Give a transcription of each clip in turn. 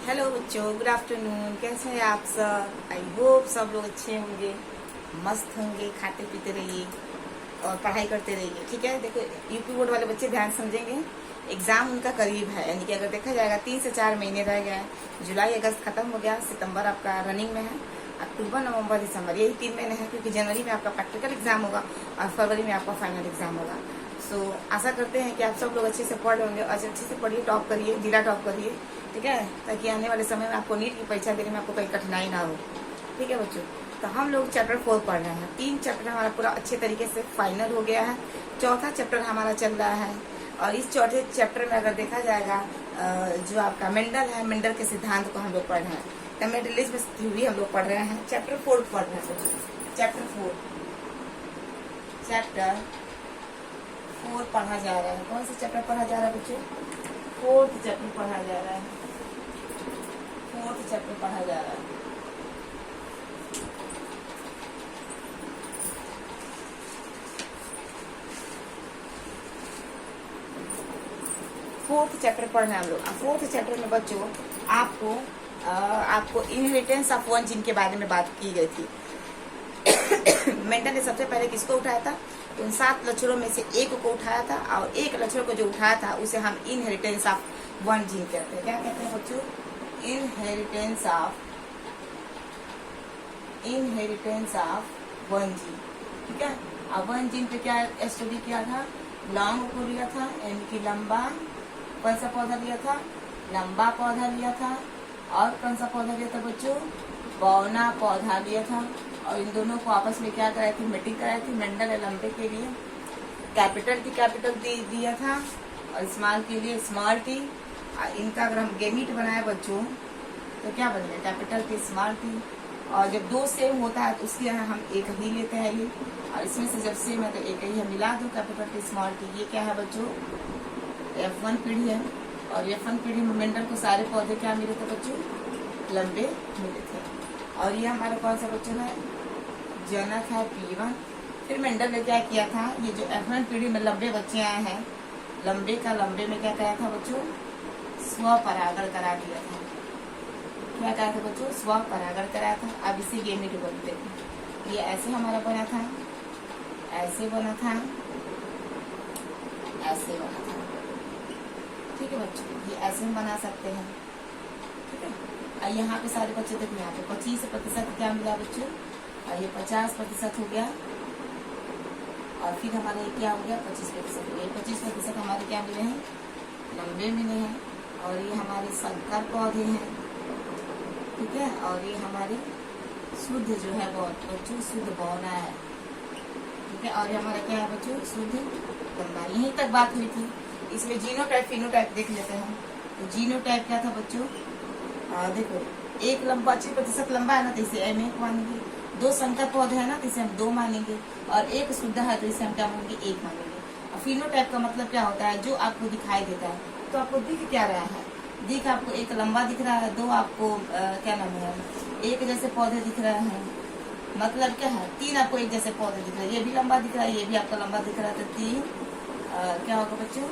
Hello बच्चों, good afternoon. कैसे हैं आप सब? आई होप सब लोग अच्छे होंगे, मस्त होंगे। खाते पीते रहिए और पढ़ाई करते रहिए, ठीक है। देखो, यूपी बोर्ड वाले बच्चे ध्यान समझेंगे। एग्जाम उनका करीब है, यानी कि अगर देखा जाएगा 3 से 4 महीने रह गए हैं। जुलाई अगस्त खत्म हो गया, सितंबर आपका रनिंग में है, अक्टूबर नवंबर दिसंबर यही 3 महीने हैं, क्योंकि जनवरी में आपका प्रैक्टिकल एग्जाम होगा और फरवरी में आपका फाइनल एग्जाम होगा। सो आशा करते हैं कि आप सब लोग अच्छे से पढ़ होंगे और अच्छे से पढ़िए, टॉप करिए, जिला टॉप करिए, ठीक है, ताकि आने वाले समय में आपको नीट की परीक्षा देने में आपको कोई कठिनाई ना हो। ठीक है बच्चों, तो हम लोग चैप्टर 4 पढ़ रहे हैं। 3 चैप्टर हमारा पूरा अच्छे तरीके से फाइनल हो गया है। चौथा चैप्टर हमारा चल रहा है और इस चौथे चैप्टर में अगर देखा जाएगा जो आपका मेंडल है, मेंडल के सिद्धांत को हम लोग पढ़ रहे हैं। तो मेंडलिज्म थ्योरी हम लोग पढ़ रहे हैं। चैप्टर 4 पढ़ रहे हैं बच्चों। चैप्टर 4 पढ़ा जा रहा है। कौन सा चैप्टर पढ़ा जा रहा है बच्चों? 4th चैप्टर पढ़ा जा रहा है। 4th चैप्टर पढ़ा जा रहा है। फोर्थ चैप्टर पढ़ रहे हैं हम लोग। 4th चैप्टर में बच्चों आपको इनहेरिटेंस ऑफ वन जीन के बारे में बात की गई थी। मेंडल ने सबसे पहले किसको उठाया था? उन 7 लक्षणों में से एक को उठाया था, और एक लक्षण को जो उठाया था उसे हम इनहेरिटेंस ऑफ वन जीन कहते हैं। क्या कहते हैं बच्चों? इनहेरिटेंस ऑफ वन जीन, ठीक है। अब वन जीन पे क्या स्टडी किया था? लॉन्ग को लिया था, यानी कि लंबा। कौन सा पौधा लिया था? लंबा पौधा लिया था। और कौन सा पौधा लिया था बच्चों? बौना पौधा लिया था। और इन दोनों को आपस में क्या कराई थी? मीटिंग कराई थी। मेंडल ने लंबे के लिए कैपिटल दिया था और स्मॉल के लिए स्मॉल टी। इनका अगर हम गेमीट बनाए बच्चों तो क्या बन गया? Capital T small T. और जब 2 सेम होता है तो उसके यहाँ हम एक ही लेते हैं ये, और इसमें से जब सेम है तो एक ही हम मिला दो, कैपिटल टी स्मॉल टी। ये क्या है बच्चों? F1 पीढ़ी है। और F1 पीढ़ी में मेंडल को सारे पौधे क्या मिले थे बच्चों? लंबे मिले थे। और ये हमारा कौन सा बच्चों है? जनक है P1। फिर मेंडल ने क्या किया था? ये जो F1 पीढ़ी में लंबे बच्चे आए हैं, लंबे का लंबे में क्या कहा था बच्चों? स्वपरागण करा दिया था। क्या कहा था बच्चों? स्वपरागण कराया था। अब इसी गेमीट बोलते हैं। ये ऐसे हमारा बना था, ऐसे बना था, ऐसे बना था, ठीक है बच्चों। ये ऐसे हम बना सकते हैं, ठीक है। और यहाँ पे सारे बच्चे देखो, यहाँ पे 25% क्या मिला बच्चों? और ये 50% हो गया। और फिर हमारा ये क्या हो गया? 25% हो गया। 25% हमारे क्या मिले हैं? लंबे मिले हैं। और ये हमारे संकर पौधे हैं, ठीक है। और ये हमारे शुद्ध जो है बच्चों, शुद्ध बौना है, ठीक है। और ये हमारा क्या है बच्चों? शुद्ध लंबा। यहीं तक बात हुई थी। इसमें जीनोटाइप फिनोटाइप देख लेते हैं। तो जीनोटाइप क्या था बच्चों? देखो, एक लंबा 25% लंबा है ना, तो इसे M 1 मानेंगे। 2 संकर पौधे है ना, तो इसे हम 2 मानेंगे। और एक शुद्ध है तो इसे हम क्या मानेंगे? 1 मानेंगे। और फिनोटाइप का मतलब क्या होता है? जो आपको दिखाई देता है। तो आपको दिख क्या रहा है? दिख आपको एक लंबा दिख रहा है, 2 आपको क्या नाम है, एक जैसे पौधे दिख रहे हैं। मतलब क्या है? 3 आपको एक जैसे पौधे दिख रहे हैं। ये भी लंबा दिख रहा है, ये भी आपका लंबा दिख रहा है। तो 3 क्या होगा बच्चों?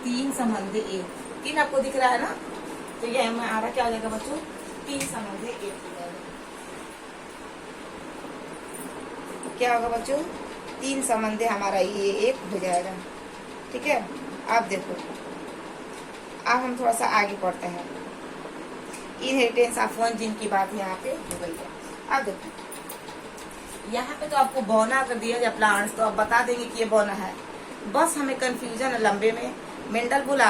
3 संबंधी 1। 3 आपको दिख रहा है ना, तो ये हमें आ रहा क्या हो जाएगा बच्चों? 3 संबंधी 1 हो जाएगा। क्या होगा बच्चों? 3 संबंधी हमारा ये 1 हो जाएगा, ठीक है। आप देखो, अब हम थोड़ा सा आगे पढ़ते हैं। इनहेरिटेंस ऑफ वन जीन की बात यहाँ पे हो गई है। अब देखो, यहाँ पे तो आपको बौना कर दिया जाए प्लांट्स, तो आप बता देंगे कि ये बौना है। बस हमें कंफ्यूजन है लंबे में। मेंडल बोला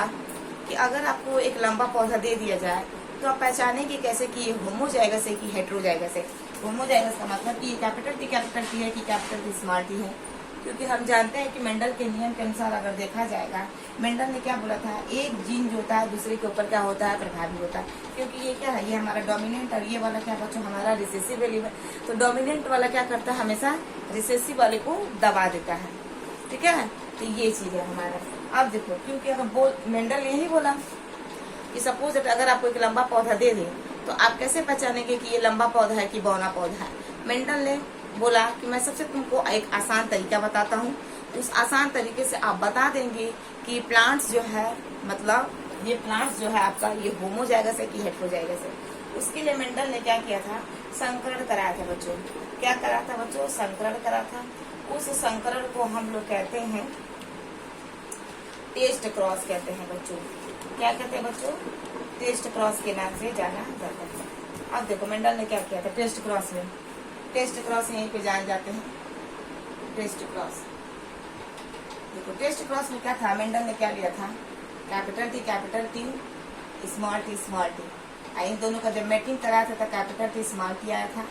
कि अगर आपको एक लंबा पौधा दे दिया जाए तो आप पहचानेंगे कैसे कि ये होमोजाइगस है कि हेटेरोजाइगस है। होमोजाइगस का मतलब कि ये कैपिटल टी है कि कैपिटल टी स्मॉल टी है। क्योंकि हम जानते हैं कि मेंडल के नियम के अनुसार अगर देखा जाएगा, मेंडल ने क्या बोला था? एक जीन जो होता है दूसरे के ऊपर क्या होता है? प्रभावी होता है। क्योंकि ये क्या है? ये हमारा डोमिनेंट, और ये वाला क्या बच्चों? हमारा रिसेसिव एलिमेंट। तो डोमिनेंट वाला क्या करता है? हमेशा रिसेसिव वाले को दबा देता है, ठीक है। तो ये चीज है हमारा। अब देखो, क्योंकि अगर मेंडल ने यही बोला कि सपोज अगर आपको एक लंबा पौधा दे दे तो आप कैसे पहचानेंगे कि ये लंबा पौधा है कि बौना पौधा है? मेंडल ने बोला कि मैं सबसे तुमको एक आसान तरीका बताता हूँ। उस आसान तरीके से आप बता देंगे कि प्लांट्स जो है मतलब ये प्लांट्स जो है आपका ये होमोजाइगस है कि हेटेरोजाइगस है। उसके लिए मेंडल ने क्या किया था, संकरण कराया था बच्चों। क्या करा था बच्चों, संकरण करा था। उस संकरण को हम लोग कहते हैं टेस्ट क्रॉस कहते हैं बच्चों। क्या कहते हैं बच्चों, टेस्ट क्रॉस के नाम से जाना जाता है। अब देखो मेंडल ने क्या किया था टेस्ट क्रॉस में, टेस्ट क्रॉस यहीं पे जान जाते हैं। टेस्ट क्रॉस देखो, टेस्ट क्रॉस में क्या था, मेंडल ने क्या लिया था, कैपिटल टी स्मॉल टी इन दोनों का जब मैचिंग कराया था कैपिटल टी स्मॉल टी आया था।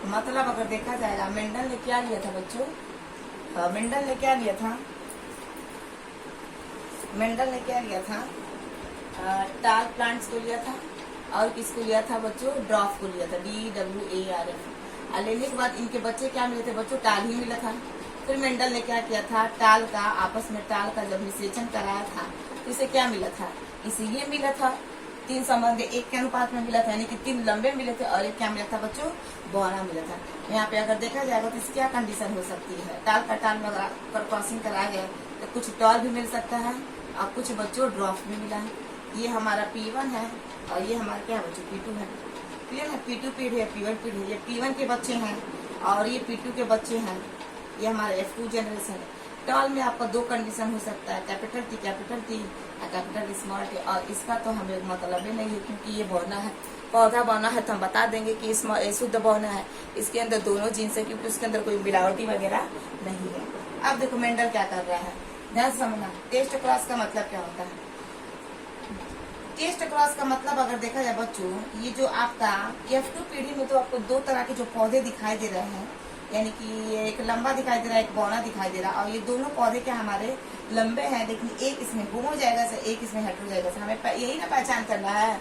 मतलब अगर देखा जाएगा मेंडल ने क्या लिया था बच्चों, मेंडल ने क्या लिया था, मेंडल ने क्या लिया था, टाल प्लांट्स को लिया था और किसको लिया था बच्चों, ड्रॉफ को लिया था, DWARF। लेने के बाद इनके बच्चे क्या मिले थे बच्चों, टाल ही मिला था। फिर मेंडल ने क्या किया था, टाल का आपस में टाल का जब निषेचन कराया था तो इसे क्या मिला था, इसे ये मिला था 3 संबंध 1 के अनुपात में मिला था, यानी कि 3 लंबे मिले थे और एक क्या मिला था बच्चों, बौना मिला था। यहाँ पे अगर देखा जाएगा तो इसकी क्या कंडीशन हो सकती है, टाल का टाल में अगर क्रॉसिंग कराया गया तो कुछ टॉल भी मिल सकता है और कुछ बच्चों ड्रॉप भी मिला है। ये हमारा P1 है और ये हमारा क्या बच्चों P2 है। क्लियर है, P2 पीढ़ है, P1 पीढ़ है। ये P1 के बच्चे हैं और ये P2 के बच्चे हैं। ये हमारा F2 जनरेशन है। टॉल में आपका 2 कंडीशन हो सकता है, कैपिटल टी और कैपिटल स्मॉल टी। और इसका तो हमें मतलब ही नहीं है क्योंकि ये बौना है, पौधा बौना है तो हम बता देंगे कि इसमें शुद्ध बौना है। इसके अंदर दोनों जीन्स है क्योंकि उसके अंदर कोई मिलावटी वगैरह नहीं है। अब देखो मेंडल क्या कर रहा है, ध्यान से समझना। टेस्ट क्रॉस का मतलब क्या होता है, टेस्ट क्रॉस का मतलब अगर देखा जाए बच्चों, ये जो आपका F2 पीढ़ी में तो आपको 2 तरह के जो पौधे दिखाई दे रहे हैं, यानी कि एक लंबा दिखाई दे रहा है, एक बौना दिखाई दे रहा है। और ये दोनों पौधे क्या हमारे लंबे हैं, लेकिन एक इसमें होमोजाइगस है, एक इसमें हेटेरोजाइगस है। हमें यही ना पहचान करना है।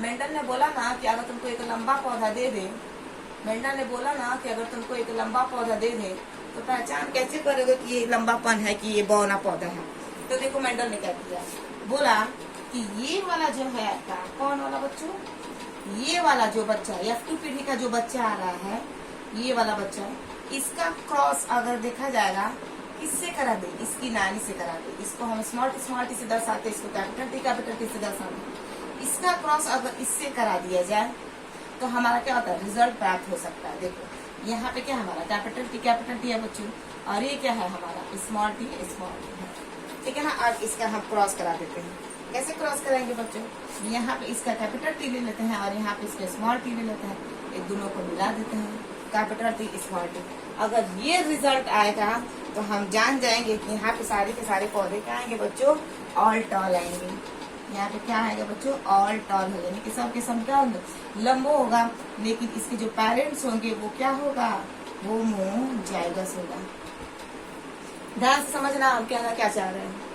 मेंडल ने बोला ना कि अगर तुमको एक लंबा पौधा दे दे, मेंडल ने बोला ना कि अगर तुमको एक लंबा पौधा दे दे तो पहचान कैसे करोगे कि ये लंबापन है कि ये बौना पौधा है। तो देखो मेंडल ने क्या किया, बोला कि ये वाला जो है आपका, कौन वाला बच्चों, ये वाला जो बच्चा F2 पीढ़ी का जो बच्चा आ रहा है, ये वाला बच्चा, इसका क्रॉस अगर देखा जाएगा किससे करा दे, इसकी नानी से करा दे। इसको हम स्मॉल टी से दर्शाते, इसको कैपिटल टी से दर्शाते। इसका क्रॉस अगर इससे करा दिया जाए तो हमारा क्या होता है, रिजल्ट प्राप्त हो सकता है। देखो यहाँ पे क्या हमारा कैपिटल टी है बच्चों और ये क्या है हमारा स्मॉल टी है, ठीक है ना। अब इसका हम क्रॉस करा देते हैं। कैसे क्रॉस कराएंगे बच्चों, यहाँ पे इसका कैपिटल टी ले लेते हैं और यहाँ पे इसका स्मॉल टी ले लेते हैं, एक दोनों को मिला देते हैं, कैपिटल टी स्मॉल टी। अगर ये रिजल्ट आएगा तो हम जान जाएंगे कि यहाँ पे सारे के सारे पौधे क्या आएंगे बच्चों, ऑल टॉल आएंगे। यहाँ पे क्या आएगा बच्चों, ऑल टॉल हो, यानी कि सब के सब क्या होंगे, लंबो होगा। लेकिन इसके जो पेरेंट्स होंगे वो क्या होगा, होमोजाइगस होगा। ध्यान से समझना हम क्या चाह रहे हैं।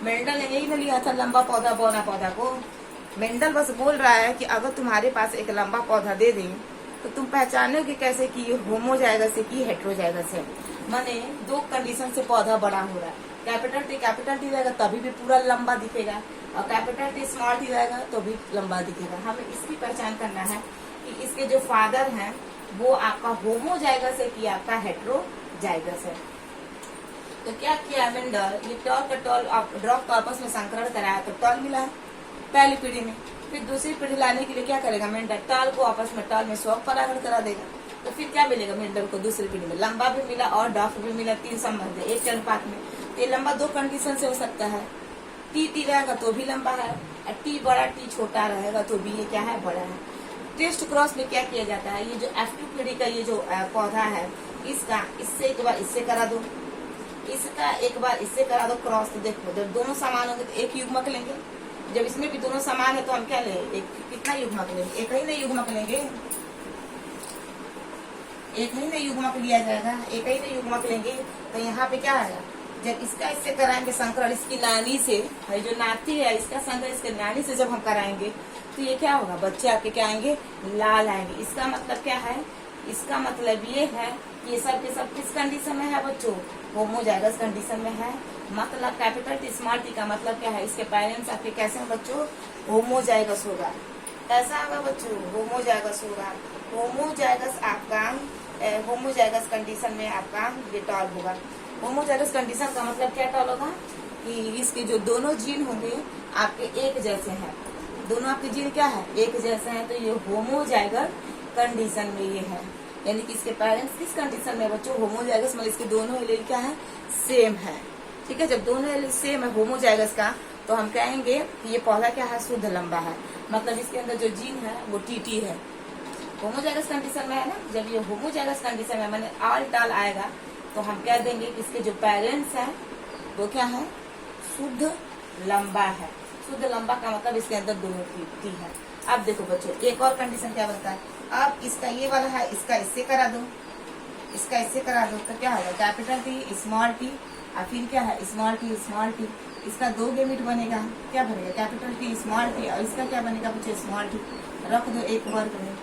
मेंडल ने यही न लिया था लंबा पौधा बौना पौधा को। मेंडल बस बोल रहा है कि अगर तुम्हारे पास एक लंबा पौधा दे दें तो तुम पहचानोगे कैसे कि ये होमोजाइगस है कि हेटेरोजाइगस है। माने 2 कंडीशन से पौधा बड़ा हो रहा है। कैपिटल टी रहेगा तभी भी पूरा लंबा दिखेगा और कैपिटल टी स्मॉल टी रहेगा तो भी लंबा दिखेगा। हमें इसकी पहचान करना है कि इसके जो फादर हैं वो आपका होमोजाइगस है कि आपका हेटेरोजाइगस है। तो क्या किया मेंडल, ये टॉल का टॉल ड्रॉप का आपस में संकरण कराया तो टॉल मिला है पहली पीढ़ी में। फिर दूसरी पीढ़ी लाने के लिए क्या करेगा मेंडल, टॉल को आपस में टॉल में स्वयं परागण करा देगा। तो फिर क्या मिलेगा मेंडल को दूसरी पीढ़ी में, लंबा भी मिला और डॉफ भी मिला, 3 संबंध 1 के अनुपात में। ये लंबा 2 कंडीशन से हो सकता है, टी रहेगा तो भी लंबा है और टी बड़ा टी छोटा रहेगा तो भी ये क्या है, बड़ा है। टेस्ट क्रॉस में क्या किया जाता है, ये जो F2 पीढ़ी का ये जो पौधा है इसका इससे एक बार इससे करा दो, इसका एक बार इससे करा दो क्रॉस। तो देखो जब दोनों समान होंगे तो एक युग्मक लेंगे, जब इसमें भी दोनों समान है तो हम क्या लेंगे, कितना युग्मक लेंगे, एक ही नहीं युग्मक लेंगे, एक ही नहीं युग्मक लिया जाएगा, एक ही नहीं युग्मक लेंगे। तो यहाँ पे क्या आएगा, जब इसका इससे कराएंगे संकरण इसकी नानी से, जो नाती है इसका संकरण इसके नानी से जब हम कराएंगे तो ये क्या होगा, बच्चे आपके क्या आएंगे, लाल आएंगे। इसका मतलब क्या है, इसका मतलब ये है कि ये सब के सब किस कंडीशन में है बच्चों, होमोजाइगस कंडीशन में है। मतलब कैपिटल टी स्मॉल टी का मतलब क्या है, इसके पेरेंट्स आपके कैसे हैं बच्चों, होमोजाइगस होगा। कैसा होगा बच्चों, होमोजाइगस होगा। होमोजाइगस आपका होमोजाइगस कंडीशन में आपका ये टॉल होगा। होमोजाइगस कंडीशन का मतलब क्या टॉल होगा कि इसके जो दोनों जीन होंगे आपके एक जैसे हैं, दोनों आपके जीन क्या है, एक जैसे हैं, तो ये होमोजाइगस कंडीशन में ये है, यानी कि इसके पेरेंट्स किस कंडीशन में बच्चों, होमोजाइगस, मतलब इसके दोनों एलील क्या है, सेम है। ठीक है, जब दोनों एलील सेम है होमोजाइगस का, तो हम कहेंगे कि ये पौधा क्या है, शुद्ध लंबा है, मतलब इसके अंदर जो जीन है वो टीटी है। होमोजाइगस कंडीशन में है ना, जब ये होमोजाइगस कंडीशन में माने आल टाल आएगा, तो हम कह देंगे कि इसके जो पेरेंट्स हैं वो क्या है, शुद्ध लंबा है। शुद्ध लंबा का मतलब इसके अंदर दोनों टी है। अब देखो बच्चों, एक और कंडीशन क्या बनता है, अब इसका ये वाला है, इसका इससे करा दो, इसका इससे करा दो, तो क्या होगा, कैपिटल टी स्मॉल टी, और फिर क्या है, स्मॉल टी स्मॉल टी, इसका दो गेमिट बनेगा, क्या बनेगा, कैपिटल टी स्मॉल टी, और इसका क्या बनेगा बच्चों, स्मॉल टी। रख दो एक वर्ग में,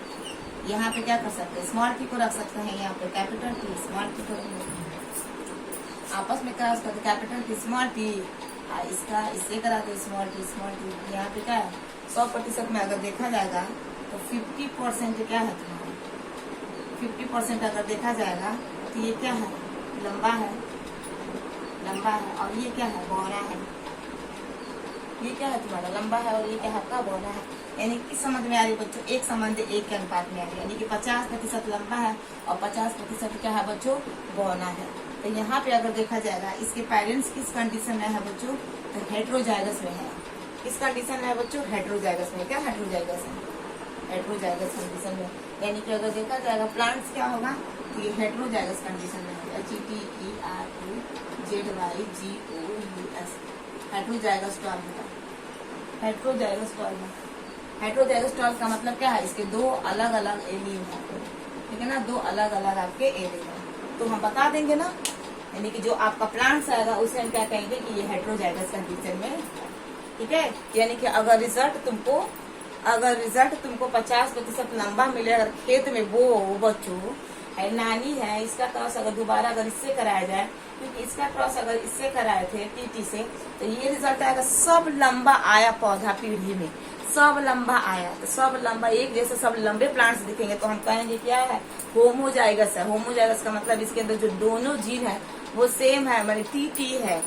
यहाँ पे क्या कर सकते हैं, स्मॉल टी को रख सकते हैं, यहाँ पे कैपिटल टी स्मॉल टी को आपस में क्रॉस करते, कैपिटल टी स्मॉल टी, इसका इससे करा दो स्मॉल टी स्मॉल टी। यहाँ पे क्या है, 100% में अगर देखा जाएगा तो 50% क्या है तुम्हारा, 50% अगर देखा जाएगा तो ये क्या है, लंबा है, लंबा है, और ये क्या है, बौना है। ये क्या है तुम्हारा, लंबा है, और ये क्या है आपका, बौना है। यानी कि समझ में आ रही है बच्चों, 1:1 के अनुपात में आ रही है, यानी कि 50% लंबा है और 50% क्या है बच्चों, बौना है। तो यहाँ पे अगर देखा जाएगा इसके पेरेंट्स किस कंडीशन में है बच्चों, तो हेट्रोजाइगस में है। किस कंडीशन में है बच्चों, हेट्रोजाइगस में। क्या हेट्रोजाइगस है, हेट्रोजाइगस कंडीशन में, यानी कि अगर देखा जाएगा प्लांट्स क्या होगा, तो ये हेट्रोजाइगस कंडीशन में है, HETEROZYGOUS, हेट्रोजाइगस टॉर्म होगा, हेट्रोजाइगस टॉर्म। हेट्रोजाइगस टॉर्म का मतलब क्या है, इसके दो अलग अलग एलील है, ठीक है ना, दो अलग अलग आपके एलील है, तो हम बता देंगे ना, यानी कि जो आपका प्लांट्स आएगा उसे हम क्या कहेंगे कि ये हेट्रोजाइगस कंडीशन में, ठीक है। यानी कि अगर रिजल्ट तुमको 50% लंबा मिले, अगर खेत में वो बच्चों है, नानी है, इसका क्रॉस अगर दोबारा अगर इससे कराया जाए, क्योंकि इसका क्रॉस अगर इससे कराए थे टीटी से, तो ये रिजल्ट आएगा, सब लंबा आया पौधा पीढ़ी में, सब लंबा आया, तो सब लंबा एक जैसे सब लंबे प्लांट्स दिखेंगे, तो हम कहेंगे क्या है, होमोजाइगस है। होमोजाइगस का मतलब इसके अंदर जो दोनों जीन है वो सेम है, मतलब टी है,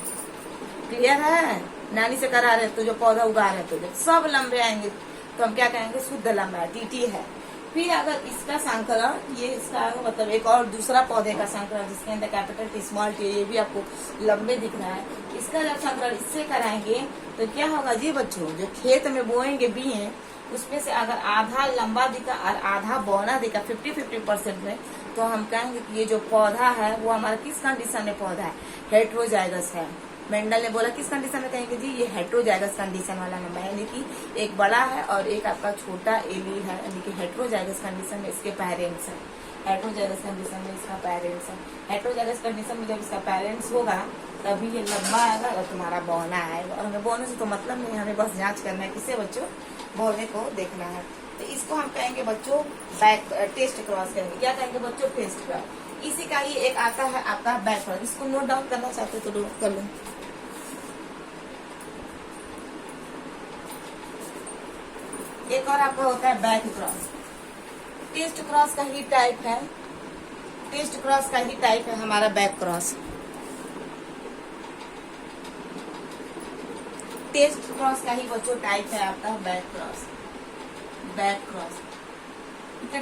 क्लियर है। नानी से करा रहे तो जो पौधा उगा रहे तो सब लंबे आएंगे, तो हम क्या कहेंगे, शुद्ध लंबा है, टी है। फिर अगर इसका संकरण, ये इसका मतलब एक और दूसरा पौधे का संकरण जिसके अंदर कैपिटल टी स्मॉल टी, ये भी आपको लंबे दिख रहा है, इसका जब संकरण इससे कराएंगे तो क्या होगा जी बच्चों, जो खेत में बोएंगे बीए, उसमें से अगर आधा लंबा दिखा और आधा बौना दिखा 50-50% में, तो हम कहेंगे कि ये जो पौधा है वो हमारा किस कंडीशन में पौधा है, हेट्रोजाइगस है। मेंडल ने बोला किस कंडीशन में कहेंगे जी, ये हेट्रोजाइगस कंडीशन वाला नंबर है, यानी कि एक बड़ा है और एक आपका छोटा एलील है, यानी कि हेट्रोजाइगस कंडीशन में इसके पेरेंट्स है। हेट्रोजाइगस कंडीशन में इसका पेरेंट्स है। हेट्रोजाइगस कंडीशन में जब इसका पेरेंट्स होगा तभी ये लंबा आएगा और तुम्हारा बौना आएगा। और हमें बौने से तो मतलब नहीं, हमें बस जांच करना है, किससे बच्चों, बौने को देखना है। तो इसको हम कहेंगे बच्चों बैक टेस्ट क्रॉस करेंगे। क्या कहेंगे बच्चों, टेस्ट क्रॉस। इसी का ही एक आता है आपका बैक क्रॉस, इसको नोट डाउन करना चाहते तो नोट कर लो। एक और आपका होता है बैक क्रॉस। टेस्ट क्रॉस का ही टाइप है, टेस्ट क्रॉस का ही टाइप है हमारा बैक क्रॉस। टेस्ट क्रॉस का ही बच्चों टाइप है आपका back cross, back cross.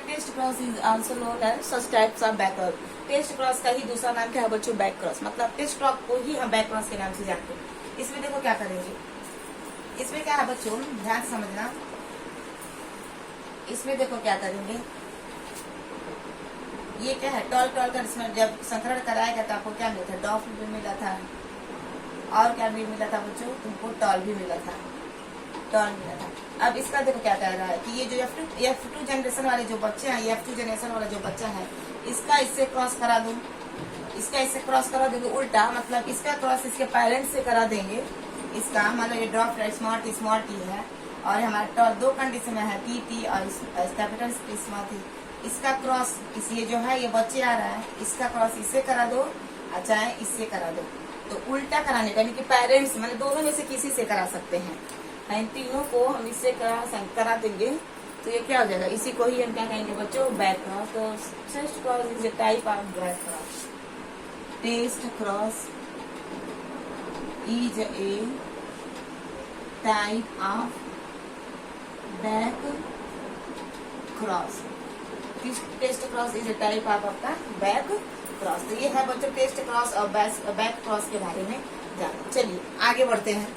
Test cross is also known as such types of back cross. Test cross का ही दूसरा नाम क्या है बच्चों, बैक क्रॉस। मतलब टेस्ट क्रॉस को ही हम बैक क्रॉस के नाम से जानते हैं। इसमें देखो क्या करेंगे, इसमें क्या है बच्चों, ध्यान से समझना। इसमें देखो क्या करेंगे, ये क्या है, टॉल कर, इसमें जब संकरण कराया गया था आपको क्या मिला था, डॉफ भी मिला था, और क्या भी मिला था बच्चों, तुमको टॉल भी मिला था, टॉल मिला था। अब इसका देखो क्या कह रहा है कि ये जो F2 जनरेशन वाले जो बच्चे हैं, F2 जनरेशन वाला जो बच्चा है, इसका इससे क्रॉस करा दो, इसका इससे क्रॉस करा देंगे उल्टा, मतलब इसका क्रॉस इसके पेरेंट्स से करा देंगे। इसका मतलब ये ड्रॉप स्मॉल टी है, और हमारा टॉल दो कंडीशन में है, टी और कैपिटल स्मॉल टी। इसका क्रॉस इस ये जो है ये बच्चे आ रहा है, इसका क्रॉस इससे करा दो, चाहे इससे करा दो। तो उल्टा कराने का, यानी कि पेरेंट्स मतलब दोनों में से किसी से करा सकते हैं, इन तीनों को हम इससे करा देंगे, तो ये क्या हो जाएगा, इसी को ही हम क्या कहेंगे बच्चों, बैक क्रॉस। तो test cross is a type of back cross. Test cross is a type of back cross. Test cross is a type of आपका बैक क्रॉस। तो ये है बच्चों टेस्ट क्रॉस और बैक क्रॉस के बारे में जाना। चलिए आगे बढ़ते हैं।